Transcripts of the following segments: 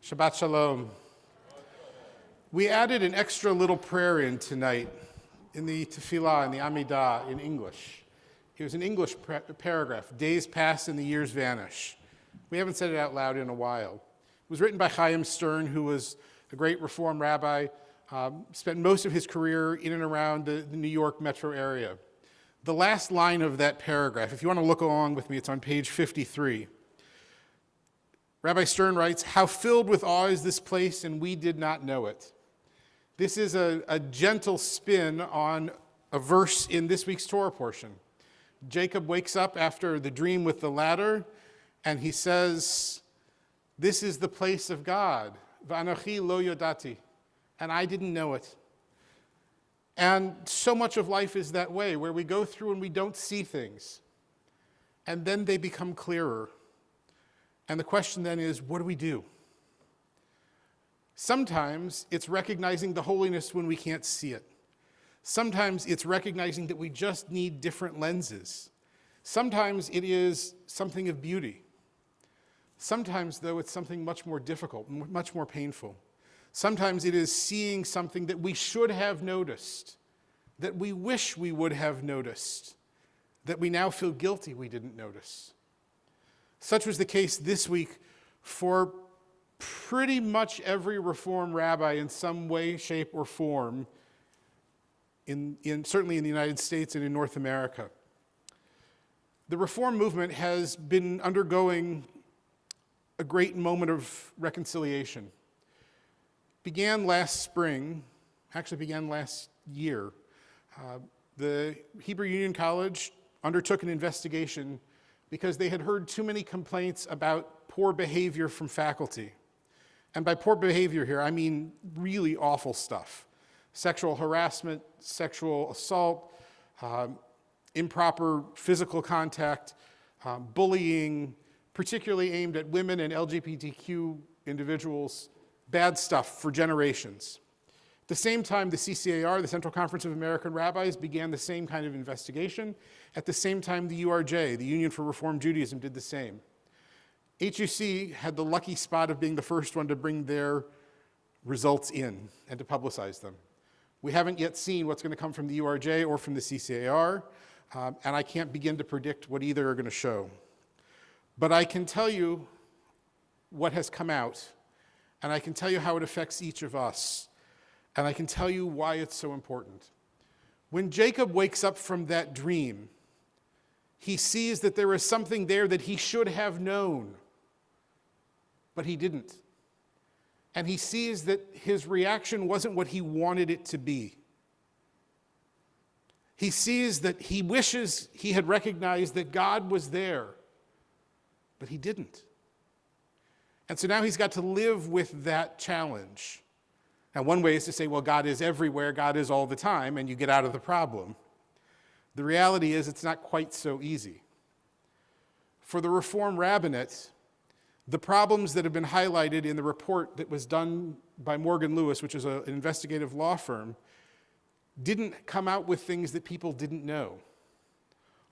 Shabbat Shalom. We added an extra little prayer in tonight in the Tefillah and the Amidah in English. It was an English paragraph, days pass and the years vanish. We haven't said it out loud in a while. It was written by Chaim Stern, who was a great Reform rabbi, spent most of his career in and around the New York metro area. The last line of that paragraph, if you want to look along with me, it's on page 53. Rabbi Stern writes, "How filled with awe is this place, and we did not know it." This is a gentle spin on a verse in this week's Torah portion. Jacob wakes up after the dream with the ladder, and he says, "This is the place of God, v'anochi lo yodati," and I didn't know it. And so much of life is that way, where we go through and we don't see things, and then they become clearer. And the question then is, what do we do? Sometimes it's recognizing the holiness when we can't see it. Sometimes it's recognizing that we just need different lenses. Sometimes it is something of beauty. Sometimes, though, it's something much more difficult, much more painful. Sometimes it is seeing something that we should have noticed, that we wish we would have noticed, that we now feel guilty we didn't notice. Such was the case this week for pretty much every Reform rabbi in some way, shape, or form, certainly in the United States and in North America. The Reform movement has been undergoing a great moment of reconciliation. Began last spring, actually began last year. The Hebrew Union College undertook an investigation because they had heard too many complaints about poor behavior from faculty. And by poor behavior here, I mean really awful stuff. Sexual harassment, sexual assault, improper physical contact, bullying, particularly aimed at women and LGBTQ individuals, bad stuff for generations. At the same time, the CCAR, the Central Conference of American Rabbis, began the same kind of investigation. At the same time, the URJ, the Union for Reform Judaism, did the same. HUC had the lucky spot of being the first one to bring their results in and to publicize them. We haven't yet seen what's going to come from the URJ or from the CCAR, and I can't begin to predict what either are going to show. But I can tell you what has come out, and I can tell you how it affects each of us. And I can tell you why it's so important. When Jacob wakes up from that dream, he sees that there is something there that he should have known, but he didn't. And he sees that his reaction wasn't what he wanted it to be. He sees that he wishes he had recognized that God was there, but he didn't. And so now he's got to live with that challenge. Now, one way is to say, well, God is everywhere, God is all the time, and you get out of the problem. The reality is it's not quite so easy. For the Reform rabbinate, the problems that have been highlighted in the report that was done by Morgan Lewis, which is an investigative law firm, didn't come out with things that people didn't know.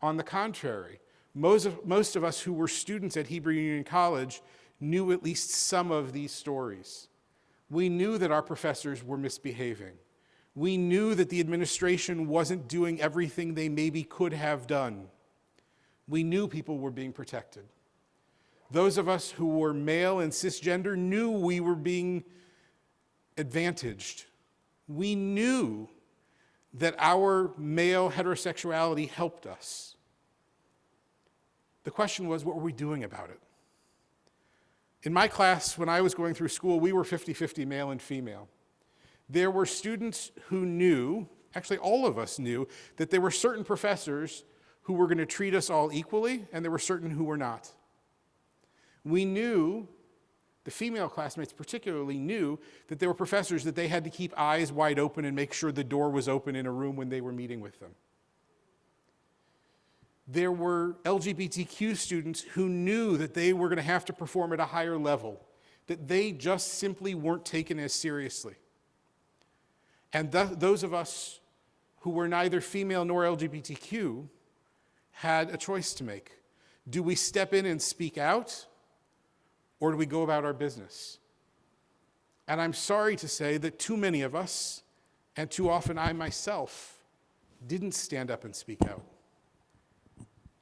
On the contrary, most of us who were students at Hebrew Union College knew at least some of these stories. We knew that our professors were misbehaving. We knew that the administration wasn't doing everything they maybe could have done. We knew people were being protected. Those of us who were male and cisgender knew we were being advantaged. We knew that our male heterosexuality helped us. The question was, what were we doing about it? In my class, when I was going through school, we were 50-50 male and female. There were students who knew, actually all of us knew, that there were certain professors who were going to treat us all equally, and there were certain who were not. We knew, the female classmates particularly knew, that there were professors that they had to keep eyes wide open and make sure the door was open in a room when they were meeting with them. There were LGBTQ students who knew that they were going to have to perform at a higher level, that they just simply weren't taken as seriously. And those of us who were neither female nor LGBTQ had a choice to make. Do we step in and speak out, or do we go about our business? And I'm sorry to say that too many of us, and too often I myself, didn't stand up and speak out.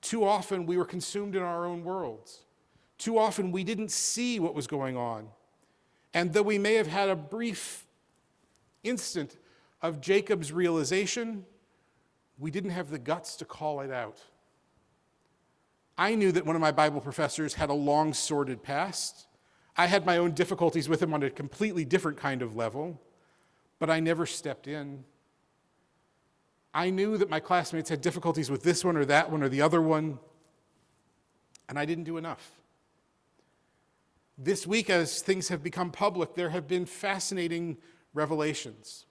Too often we were consumed in our own worlds. Too often we didn't see what was going on. And though we may have had a brief instant of Jacob's realization, we didn't have the guts to call it out. I knew that one of my Bible professors had a long, sordid past. I had my own difficulties with him on a completely different kind of level, but I never stepped in. I knew that my classmates had difficulties with this one or that one or the other one, and I didn't do enough. This week, as things have become public, there have been fascinating revelations.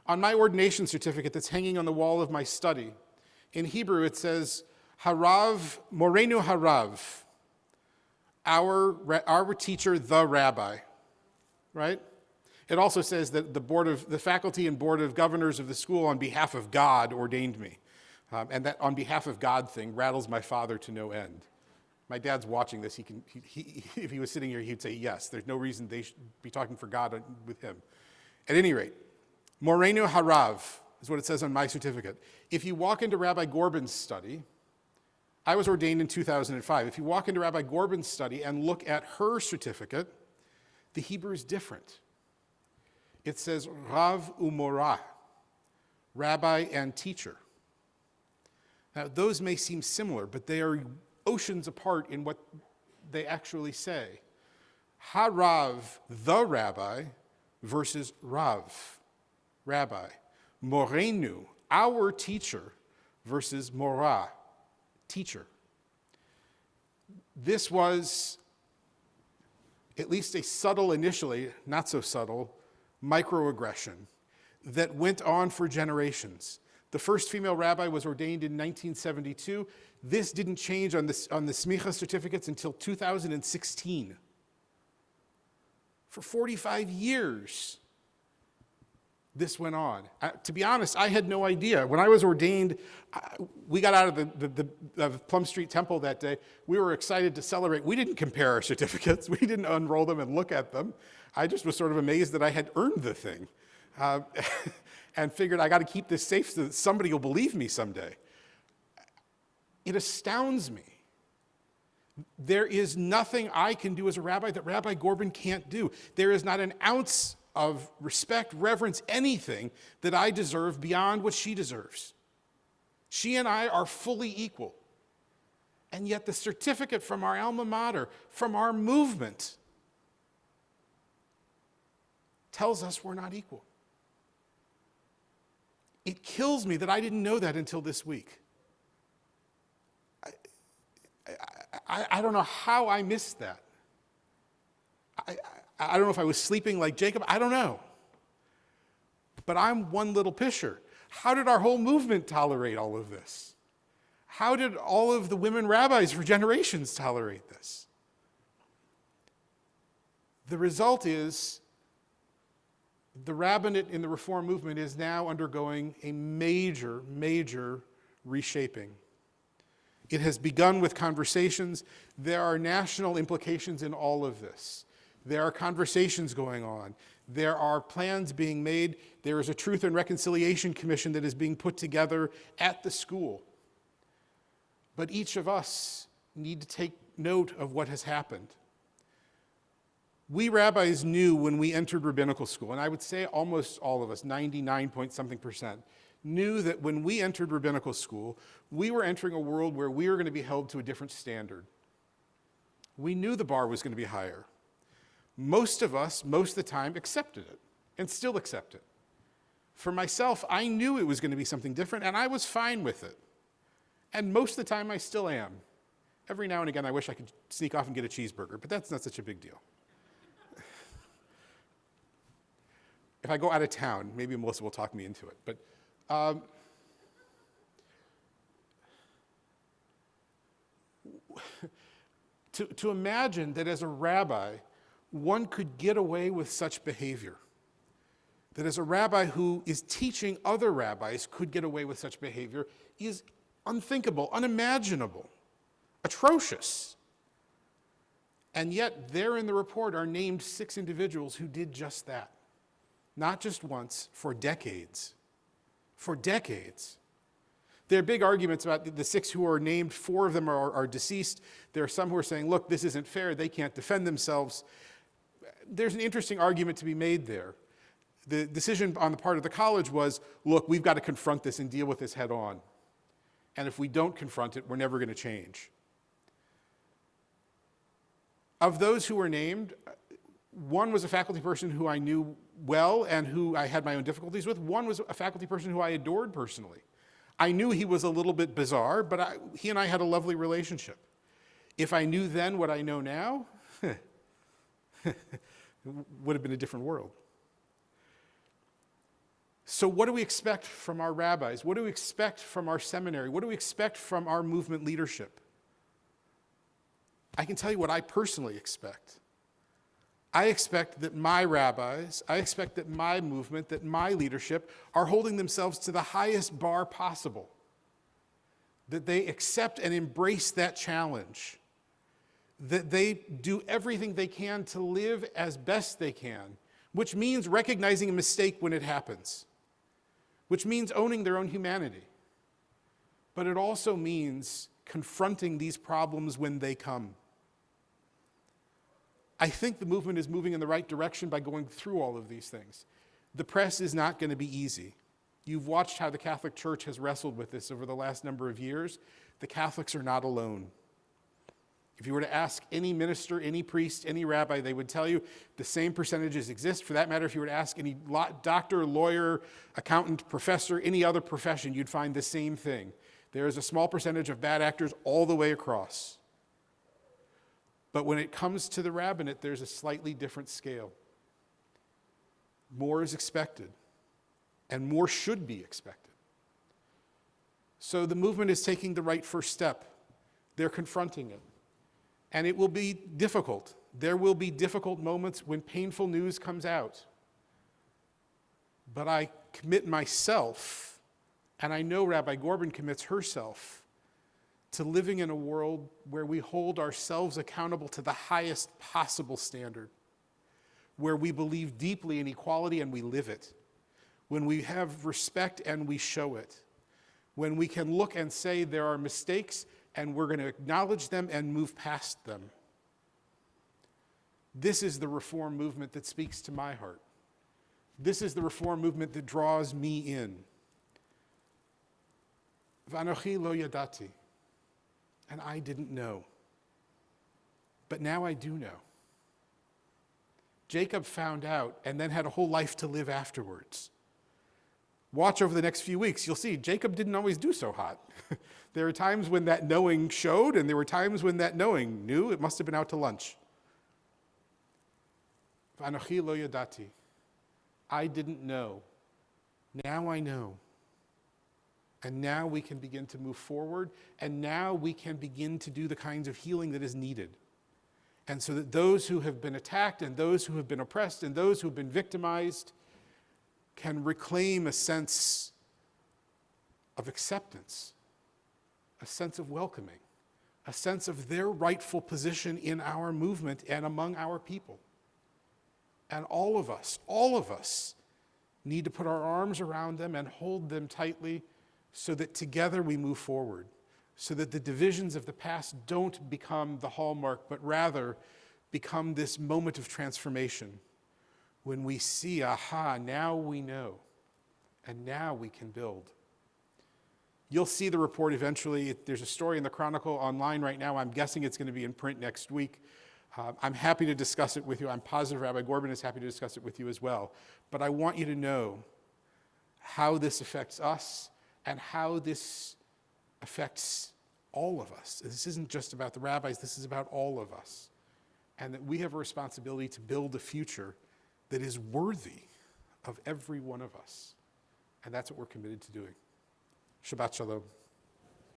On my ordination certificate that's hanging on the wall of my study, in Hebrew it says, Harav, Morenu Harav, our teacher, the rabbi, right? It also says that the faculty and board of governors of the school on behalf of God ordained me. And that on behalf of God thing rattles my father to no end. My dad's watching this. If he was sitting here, he'd say yes. There's no reason they should be talking for God with him. At any rate, Morenu Harav is what it says on my certificate. If you walk into Rabbi Gorbin's study, I was ordained in 2005. If you walk into Rabbi Gorbin's study and look at her certificate, the Hebrew is different. It says Rav Umorah, rabbi and teacher. Now, those may seem similar, but they are oceans apart in what they actually say. Harav, the rabbi, versus Rav, rabbi. Morenu, our teacher, versus Morah, teacher. This was at least a subtle, initially, not so subtle, microaggression that went on for generations. The first female rabbi was ordained in 1972. This didn't change on the smicha certificates until 2016. For 45 years, this went on. To be honest, I had no idea. When I was ordained, we got out of the Plum Street Temple that day. We were excited to celebrate. We didn't compare our certificates. We didn't unroll them and look at them. I just was sort of amazed that I had earned the thing and figured I got to keep this safe so that somebody will believe me someday. It astounds me. There is nothing I can do as a rabbi that Rabbi Gorbin can't do. There is not an ounce of respect, reverence, anything that I deserve beyond what she deserves. She and I are fully equal. And yet the certificate from our alma mater, from our movement, tells us we're not equal. It kills me that I didn't know that until this week. I don't know how I missed that. I don't know if I was sleeping like Jacob. I don't know. But I'm one little pisher. How did our whole movement tolerate all of this? How did all of the women rabbis for generations tolerate this? The result is the rabbinate in the Reform movement is now undergoing a major, major reshaping. It has begun with conversations. There are national implications in all of this. There are conversations going on. There are plans being made. There is a Truth and Reconciliation Commission that is being put together at the school. But each of us need to take note of what has happened. We rabbis knew when we entered rabbinical school, and I would say almost all of us, 99-point-something%, knew that when we entered rabbinical school, we were entering a world where we were going to be held to a different standard. We knew the bar was going to be higher. Most of us, most of the time, accepted it and still accept it. For myself, I knew it was going to be something different, and I was fine with it. And most of the time, I still am. Every now and again, I wish I could sneak off and get a cheeseburger, but that's not such a big deal. If I go out of town, maybe Melissa will talk me into it. But to imagine that as a rabbi, one could get away with such behavior, that as a rabbi who is teaching other rabbis could get away with such behavior is unthinkable, unimaginable, atrocious. And yet, there in the report are named 6 individuals who did just that. Not just once, for decades. For decades. There are big arguments about the 6 who are named. 4 of them are deceased. There are some who are saying, look, this isn't fair. They can't defend themselves. There's an interesting argument to be made there. The decision on the part of the college was, look, we've got to confront this and deal with this head on. And if we don't confront it, we're never going to change. Of those who were named, one was a faculty person who I knew well and who I had my own difficulties with. One was a faculty person who I adored personally. I knew he was a little bit bizarre, but he and I had a lovely relationship. If I knew then what I know now, it would have been a different world. So what do we expect from our rabbis? What do we expect from our seminary? What do we expect from our movement leadership? I can tell you what I personally expect. I expect that my rabbis, I expect that my movement, that my leadership are holding themselves to the highest bar possible. That they accept and embrace that challenge. That they do everything they can to live as best they can, which means recognizing a mistake when it happens, which means owning their own humanity. But it also means confronting these problems when they come. I think the movement is moving in the right direction by going through all of these things. The press is not going to be easy. You've watched how the Catholic Church has wrestled with this over the last number of years. The Catholics are not alone. If you were to ask any minister, any priest, any rabbi, they would tell you the same percentages exist. For that matter, if you were to ask any doctor, lawyer, accountant, professor, any other profession, you'd find the same thing. There is a small percentage of bad actors all the way across. But when it comes to the rabbinate, there's a slightly different scale. More is expected, and more should be expected. So the movement is taking the right first step. They're confronting it. And it will be difficult. There will be difficult moments when painful news comes out. But I commit myself, and I know Rabbi Gorbin commits herself, to living in a world where we hold ourselves accountable to the highest possible standard, where we believe deeply in equality and we live it, when we have respect and we show it, when we can look and say there are mistakes and we're going to acknowledge them and move past them. This is the reform movement that speaks to my heart. This is the reform movement that draws me in. V'anochi lo yadati. And I didn't know. But now I do know. Jacob found out and then had a whole life to live afterwards. Watch over the next few weeks. You'll see Jacob didn't always do so hot. There were times when that knowing showed, and there were times when that knowing knew it must have been out to lunch. V'anochi lo yadati. I didn't know. Now I know. And now we can begin to move forward, and now we can begin to do the kinds of healing that is needed. And so that those who have been attacked, and those who have been oppressed, and those who have been victimized can reclaim a sense of acceptance, a sense of welcoming, a sense of their rightful position in our movement and among our people. And all of us need to put our arms around them and hold them tightly, so that together we move forward, so that the divisions of the past don't become the hallmark, but rather become this moment of transformation when we see, aha, now we know, and now we can build. You'll see the report eventually. There's a story in the Chronicle online right now. I'm guessing it's going to be in print next week. I'm happy to discuss it with you. I'm positive Rabbi Gorbin is happy to discuss it with you as well. But I want you to know how this affects us, and how this affects all of us. This isn't just about the rabbis, this is about all of us. And that we have a responsibility to build a future that is worthy of every one of us. And that's what we're committed to doing. Shabbat Shalom.